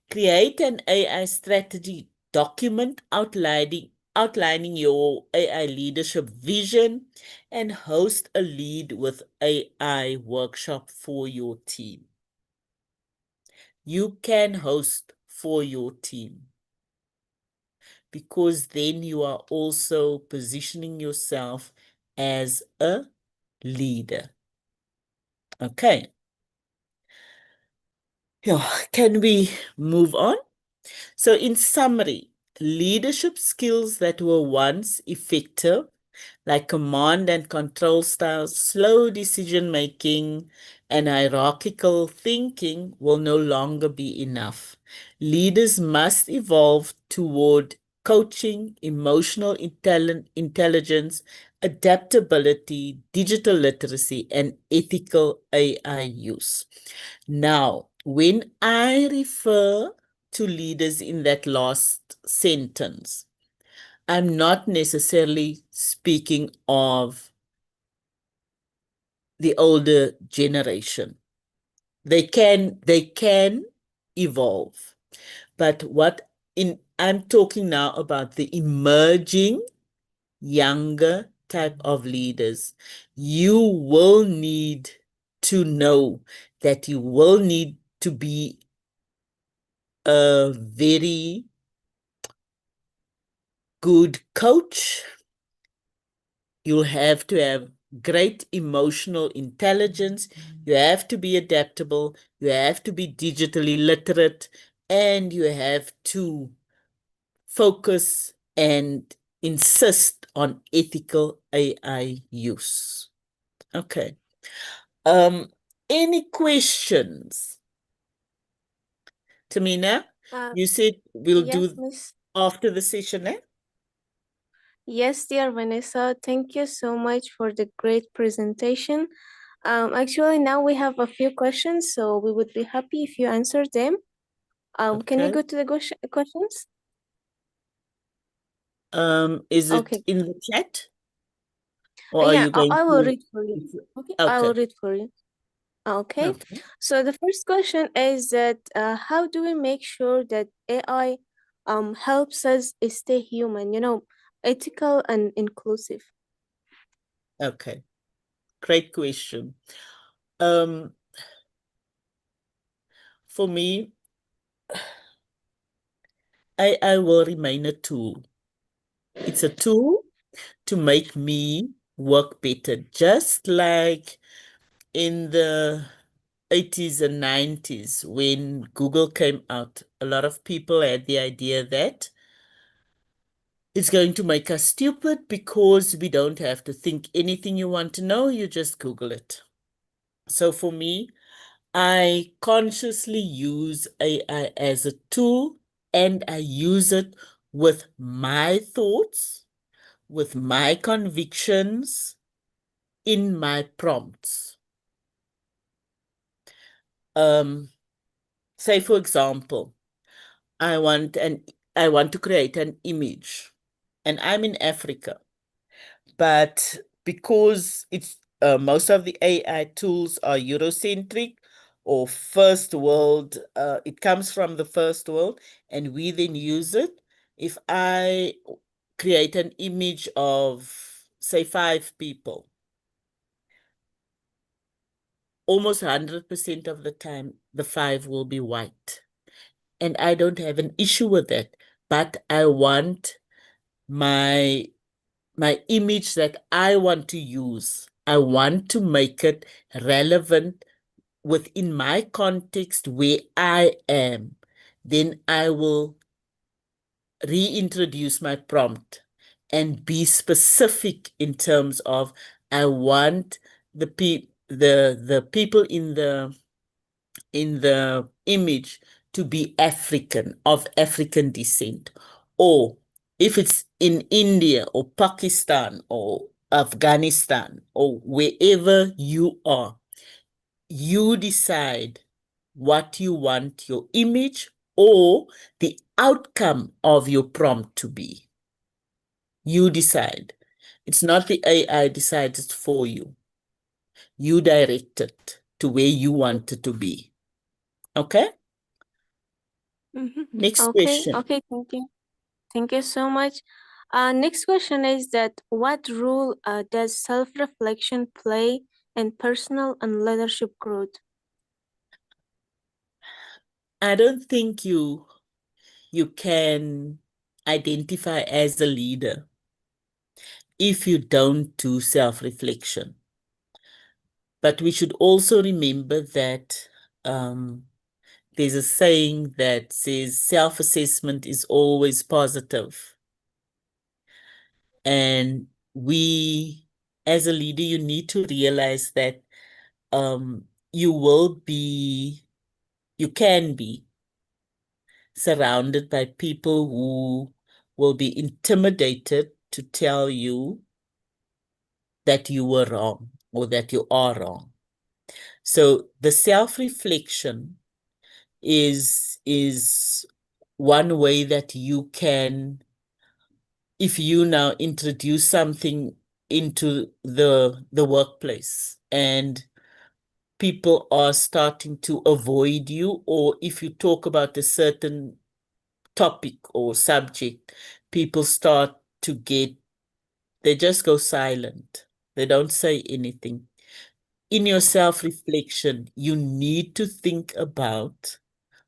Create an AI strategy document outlining your AI leadership vision, and host a lead with AI workshop for your team. You can host for your team, because then you are also positioning yourself as a leader. Okay. Yeah, can we move on? So in summary, leadership skills that were once effective, like command and control styles, slow decision making, and hierarchical thinking, will no longer be enough. Leaders must evolve toward coaching, emotional intelligence, adaptability, digital literacy, and ethical AI use. Now, when I refer to leaders in that last sentence, I'm not necessarily speaking of the older generation. They can evolve. But I'm talking now about the emerging younger type of leaders. You will need to know that you will need to be a very good coach. You'll have to have great emotional intelligence. You have to be adaptable. You have to be digitally literate, and you have to focus and insist on ethical AI use. Okay. Any questions? Tamina, you said we'll Yes, do Miss. after the session, eh? Yes, dear Vanessa, thank you so much for the great presentation. Actually, now we have a few questions, so we would be happy if you answer them. Can we Okay. go to the questions? Is it Okay. in the chat? Or are Yeah, you going I will to? read for you. Okay, I Okay. will read for you. Okay, Okay. so the first question is that how do we make sure that AI helps us stay human, ethical and inclusive? Okay. Great question. Um, for me, I will remain a tool. It's a tool to make me work better, just like in the 80s and 90s when Google came out. A lot of people had the idea that it's going to make us stupid because we don't have to think anything you want to know, you just Google it. So for me, I consciously use AI as a tool, and I use it with my thoughts, with my convictions in my prompts. Say for example, I want to create an image, and I'm in Africa, but because it's most of the AI tools are Eurocentric or first world, it comes from the first world, and we then use it. If I create an image of, say, 5 people, almost 100% of the time, the 5 will be white. And I don't have an issue with that, but I want my image that I want to use. I want to make it relevant within my context where I am. Then I will reintroduce my prompt and be specific in terms of I want the people in the image to be African, of African descent. Or if it's in India or Pakistan or Afghanistan or wherever you are, you decide what you want your image or the outcome of your prompt to be. You decide. It's not the AI decides it for you. You direct it to where you want it to be. Okay? Next Okay, question. okay, thank you. Thank you so much. Next question is that what role does self-reflection play in personal and leadership growth? I don't think you can identify as a leader if you don't do self-reflection. But we should also remember that there's a saying that says self-assessment is always positive. And we, as a leader, you need to realize that you can be surrounded by people who will be intimidated to tell you that you were wrong or that you are wrong. So the self-reflection is one way that you can, if you now introduce something into the workplace and people are starting to avoid you, or if you talk about a certain topic or subject, people start to they just go silent. They don't say anything. In your self-reflection, you need to think about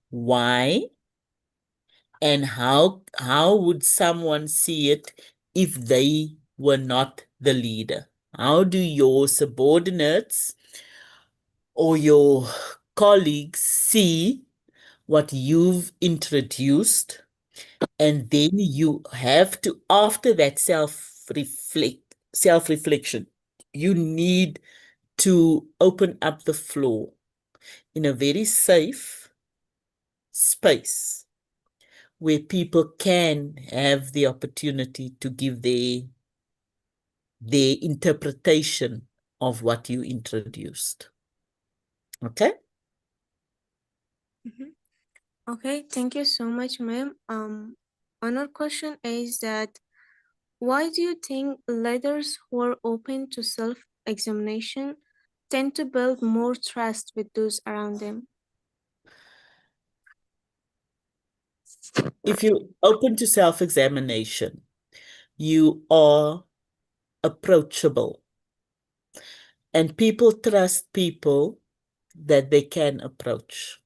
why and how would someone see it if they were not the leader? How do your subordinates or your colleagues see what you've introduced? And then you have to, after that self-reflection, you need to open up the floor in a very safe space where people can have the opportunity to give their interpretation of what you introduced. Okay? Okay, thank you so much, ma'am. Another question is that Why do you think leaders who are open to self-examination tend to build more trust with those around them? If you're open to self-examination, you are approachable, and people trust people that they can approach.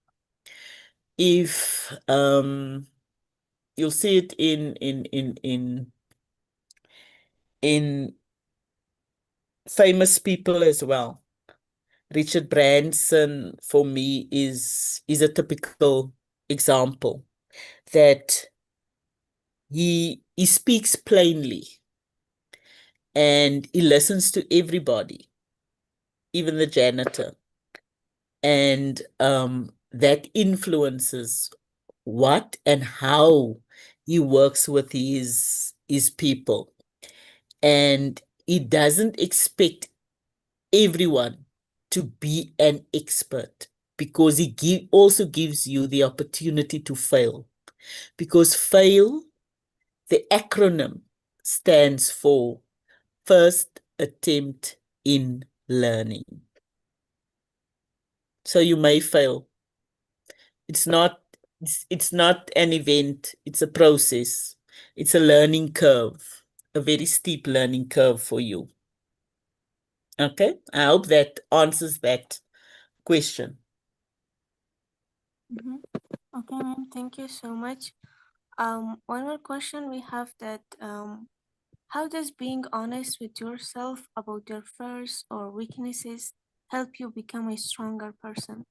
If you'll see it in famous people as well. Richard Branson, for me, is a typical example that he speaks plainly and he listens to everybody, even the janitor. And that influences what and how he works with his people. And he doesn't expect everyone to be an expert, because he also gives you the opportunity to fail. Because fail, the acronym stands for first attempt in learning. So you may fail. It's not an event, it's a process. It's a learning curve, a very steep learning curve for you. Okay, I hope that answers that question. Okay, ma'am, thank you so much. One more question we have that how does being honest with yourself about your fears or weaknesses help you become a stronger person?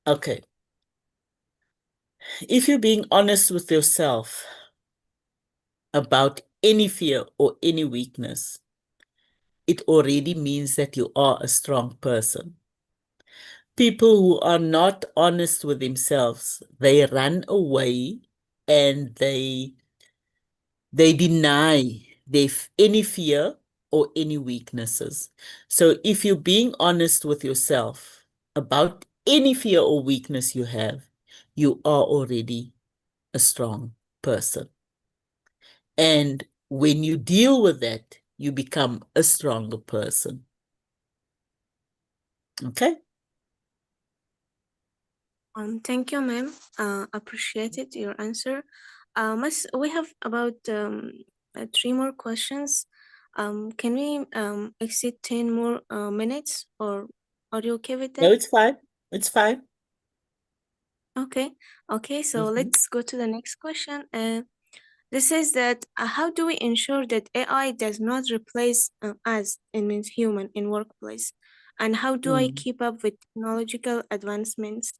Okay. If you're being honest with yourself about any fear or any weakness, it already means that you are a strong person. People who are not honest with themselves, they run away and they deny any fear or any weaknesses. So if you're being honest with yourself about any fear or weakness you have, you are already a strong person. And when you deal with that, you become a stronger person. Okay? Thank you, ma'am. Appreciated your answer. We have about 3 more questions. Can we exceed 10 more minutes, or are you okay with No, that? it's fine. It's fine. Okay. Okay, so Mhm. let's go to the next question. This says that how do we ensure that AI does not replace us, it means human, in workplace? And how do I keep up with technological advancements?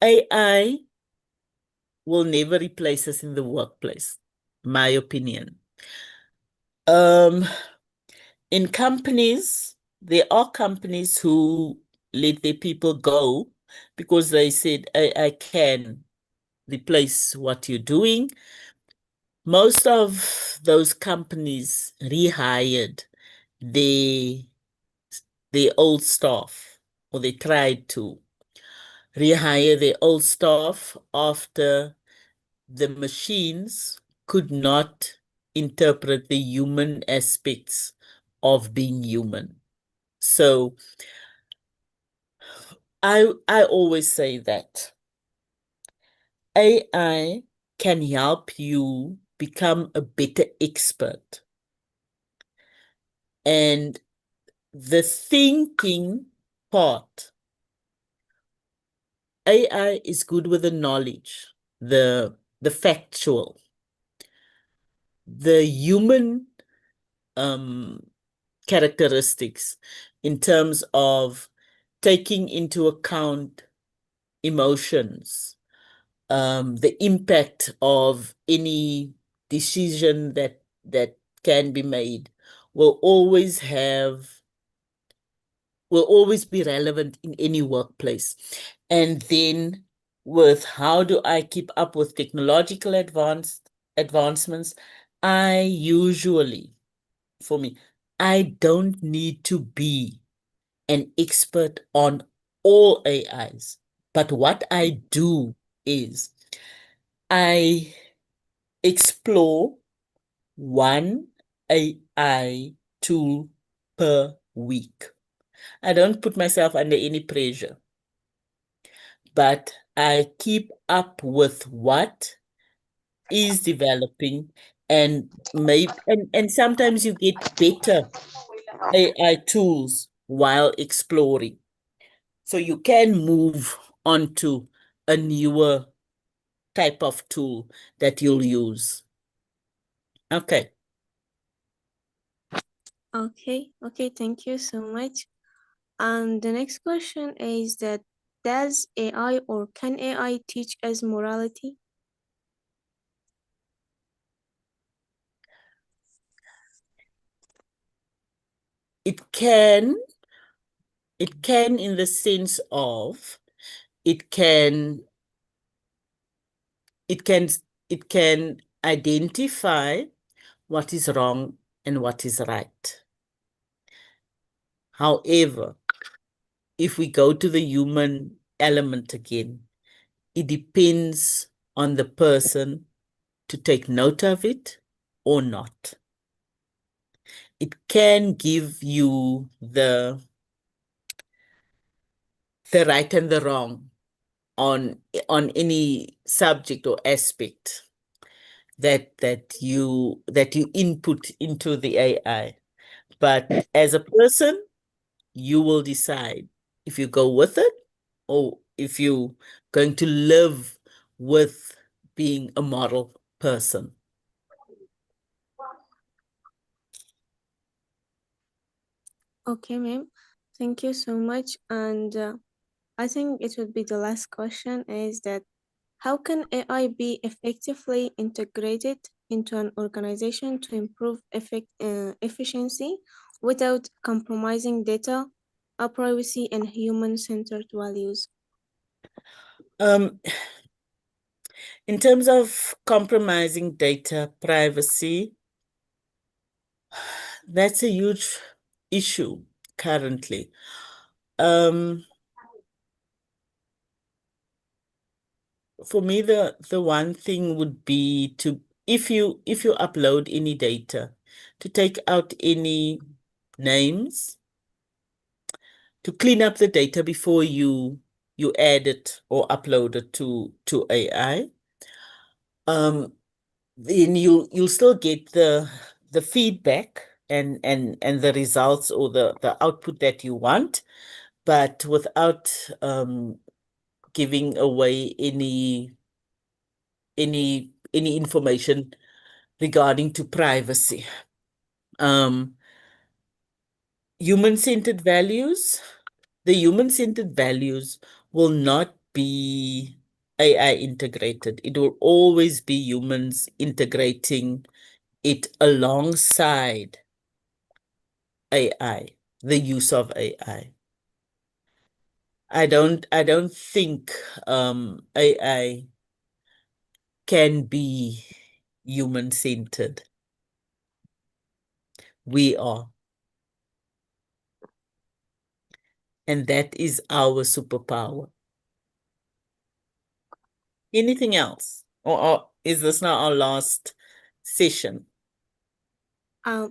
AI will never replace us in the workplace, my opinion. In companies, there are companies who let their people go because they said AI can replace what you're doing. Most of those companies rehired their old staff, or they tried to rehire their old staff after the machines could not interpret the human aspects of being human. So I always say that AI can help you become a better expert. And the thinking part, AI is good with the knowledge, the factual. The human characteristics in terms of taking into account emotions, the impact of any decision that can be made will always be relevant in any workplace. And then with how do I keep up with technological advancements, I usually, for me, I don't need to be an expert on all AIs. But what I do is I explore one AI tool per week. I don't put myself under any pressure, but I keep up with what is developing, and sometimes you get better AI tools while exploring. So you can move on to a newer type of tool that you'll use. Okay. Okay, thank you so much. And the next question is that does AI or can AI teach us morality? It can in the sense of it can it can it can identify what is wrong and what is right. However, if we go to the human element again, it depends on the person to take note of it or not. It can give you the right and the wrong on any subject or aspect that you input into the AI. But as a person, you will decide if you go with it or if you're going to live with being a moral person. Okay, ma'am. Thank you so much. And I think it would be the last question is that how can AI be effectively integrated into an organization to improve efficiency without compromising data, privacy, and human-centered values? In terms of compromising data privacy, that's a huge issue currently. For me, the one thing would be to, if you upload any data, to take out any names, to clean up the data before you add it or upload it to AI. Then you'll still get the feedback and the results or the output that you want, but without giving away any information regarding to privacy. Human-centered values, the human-centered values will not be AI integrated. It will always be humans integrating it alongside AI, the use of AI. I don't think AI can be human-centered. We are. And that is our superpower. Anything else? Or is this now our last session?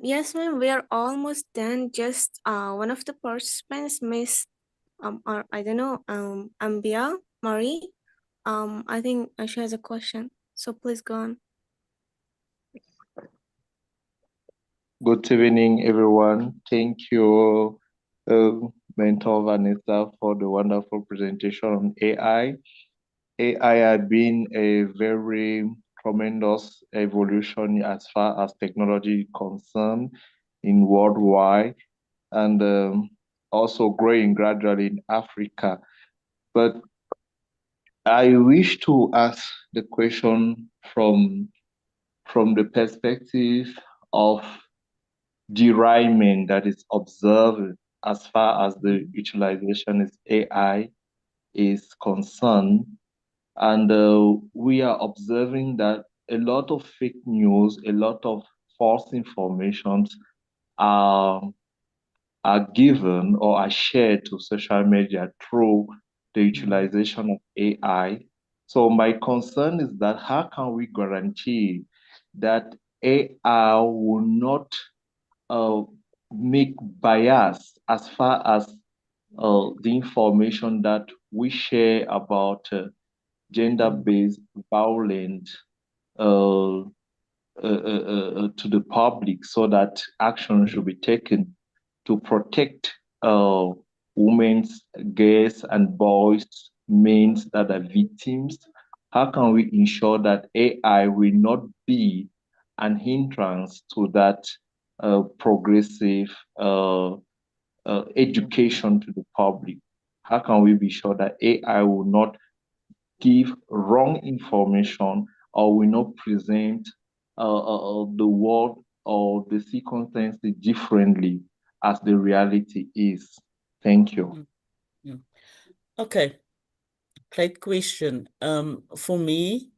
Yes, ma'am, we are almost done. Just one of the participants, Miss, or I don't know, Ambia Marie. I think she has a question. So please go on. Good evening, everyone. Thank you, Mentor Vanessa, for the wonderful presentation on AI. AI had been a very tremendous evolution as far as technology is concerned in worldwide, and also growing gradually in Africa. But I wish to ask the question from the perspective of derailment that is observed as far as the utilization of AI is concerned. And we are observing that a lot of fake news, a lot of false informations are, are given or are shared to social media through the utilization of AI. So my concern is that how can we guarantee that AI will not make bias as far as the information that we share about gender-based violence uh, to the public, so that action should be taken to protect women, girls, and boys, men that are victims? How can we ensure that AI will not be an hindrance to that progressive education to the public? How can we be sure that AI will not give wrong information or will not present the world or the circumstances differently as the reality is? Thank you. Okay, great question. For me,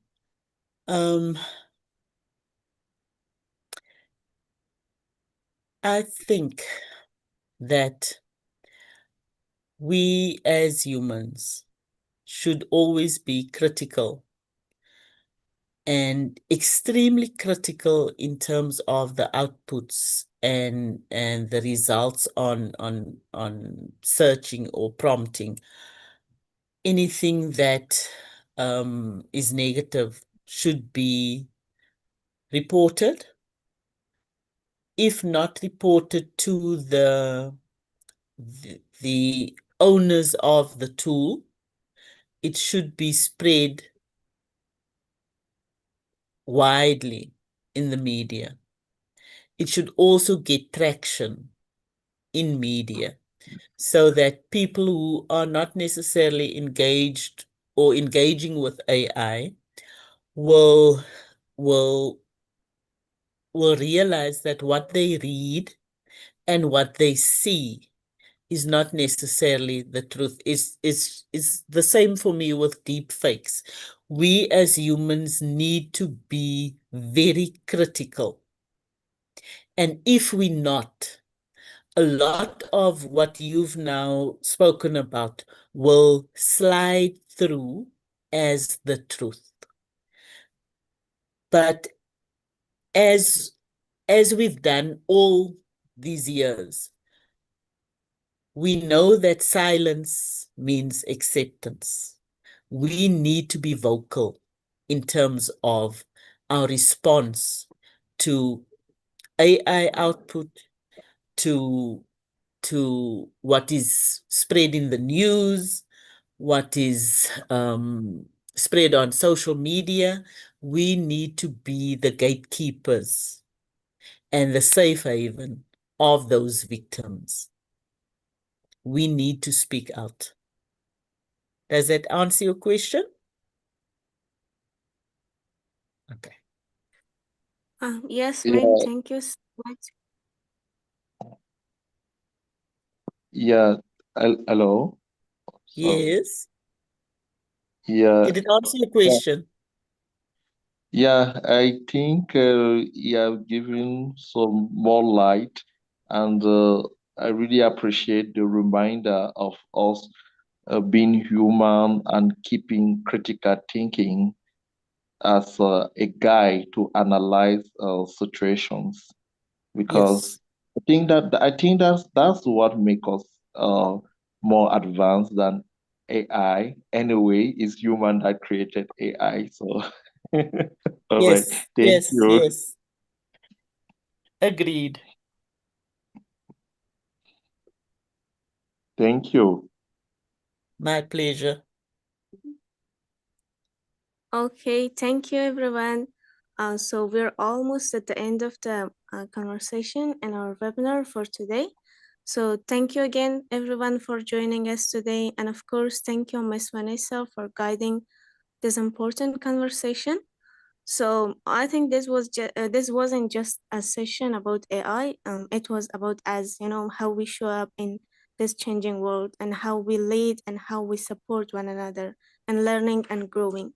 I think that we as humans should always be critical and extremely critical in terms of the outputs and the results on searching or prompting. Anything that is negative should be reported. If not reported to the owners of the tool, it should be spread widely in the media. It should also get traction in media so that people who are not necessarily engaged or engaging with AI will realize that what they read and what they see is not necessarily the truth. Is the same for me with deep fakes. We as humans need to be very critical. And if we're not, a lot of what you've now spoken about will slide through as the truth. But as we've done all these years, we know that silence means acceptance. We need to be vocal in terms of our response to AI output, to what is spread in the news, what is spread on social media. We need to be the gatekeepers and the safe haven of those victims. We need to speak out. Does that answer your question? Okay. Yes, Yeah, ma'am. Thank you so much. yeah. Hello. Sorry. Yes. Yeah, Did it answer your question? yeah. I think you have given some more light, and I really appreciate the reminder of us being human and keeping critical thinking as a guide to analyze situations, because Yes. I think that's what makes us more advanced than AI. Anyway, it's human that created AI. So, all right, Yes. thank Yes. you, Yes. Agreed. thank you. My pleasure. Okay, thank you, everyone. So we're almost at the end of the conversation and our webinar for today. So thank you again, everyone, for joining us today. And of course, thank you, Miss Vanessa, for guiding this important conversation. So I think this wasn't just a session about AI. It was about us, how we show up in this changing world and how we lead and how we support one another and learning and growing.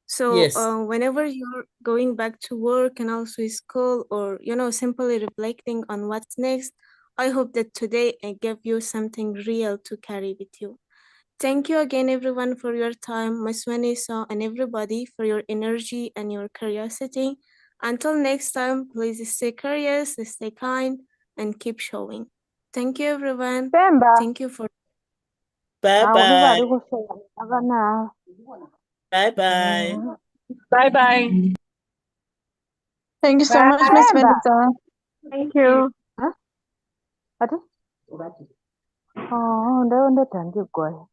So Yes. whenever you're going back to work and also school, or simply reflecting on what's next, I hope that today I gave you something real to carry with you. Thank you again, everyone, for your time, Miss Vanessa, and everybody for your energy and your curiosity. Until next time, please stay curious, stay kind, and keep showing. Thank you, everyone. Pemba, Thank you for. Bye awuliza bye. alikusema abana. Bye bye. Bye bye. Thank you so much, Miss Pemba. Vanessa. Thank you. Huh? Ati? Oh, ndio tandikwa.